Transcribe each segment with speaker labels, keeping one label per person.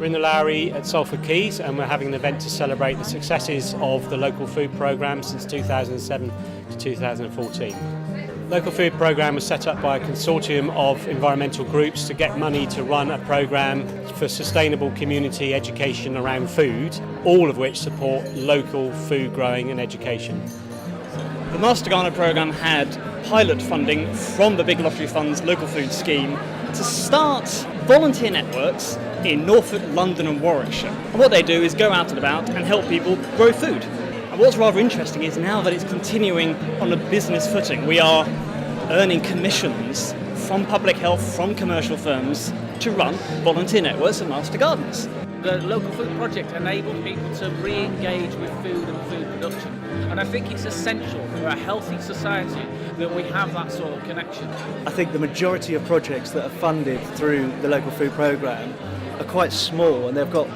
Speaker 1: We're in the Lowry at Salford Quays and we're having an event to celebrate the successes of the local food programme since 2007 to 2014. The local food programme was set up by a consortium of environmental groups to get money to run a programme for sustainable community education around food, all of which support local food growing and education.
Speaker 2: The Master Gardener programme had pilot funding from the Big Lottery Fund's Local Food Scheme to start volunteer networks in Norfolk, London and Warwickshire. And what they do is go out and about and help people grow food. And what's rather interesting is now that it's continuing on a business footing, we are earning commissions from public health, from commercial firms to run volunteer networks of Master Gardeners.
Speaker 3: The Local Food Project enabled people to re-engage with food and food production. And I think it's essential for a healthy society that we have that sort of connection.
Speaker 4: I think the majority of projects that are funded through the Local Food Programme are quite small and they've got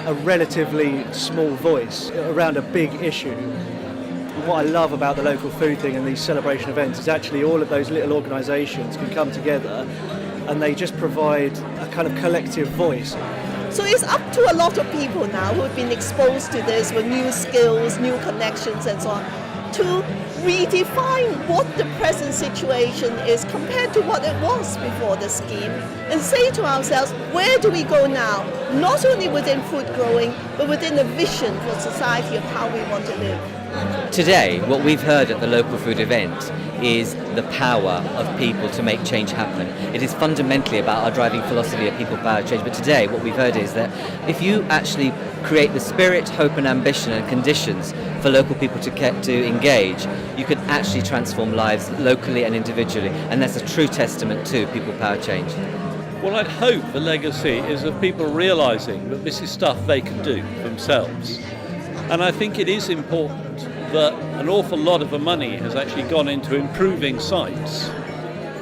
Speaker 4: a relatively small voice around a big issue. And what I love about the local food thing and these celebration events is actually all of those little organisations can come together and they just provide a kind of collective voice.
Speaker 5: So it's up to a lot of people now who have been exposed to this with new skills, new connections and so on, to redefine what the present situation is compared to what it was before the scheme and say to ourselves, where do we go now? Not only within food growing, but within a vision for society of how we want to live.
Speaker 6: Today, what we've heard at the local food event is the power of people to make change happen. It is fundamentally about our driving philosophy of people power change, but today what we've heard is that if you actually create the spirit, hope and ambition and conditions for local people to engage, you can actually transform lives locally and individually, and that's a true testament to people power change.
Speaker 7: Well, I'd hope the legacy is of people realising that this is stuff they can do themselves. And I think it is important that an awful lot of the money has actually gone into improving sites.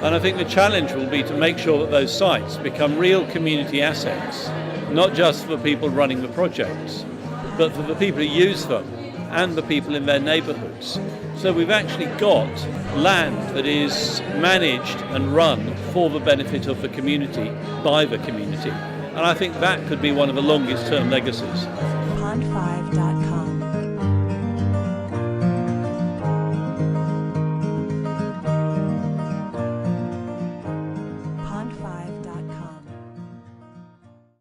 Speaker 7: And I think the challenge will be to make sure that those sites become real community assets, not just for people running the projects, but for the people who use them and the people in their neighbourhoods. So we've actually got land that is managed and run for the benefit of the community, by the community. And I think that could be one of the longest term legacies.
Speaker 8: Pond5.com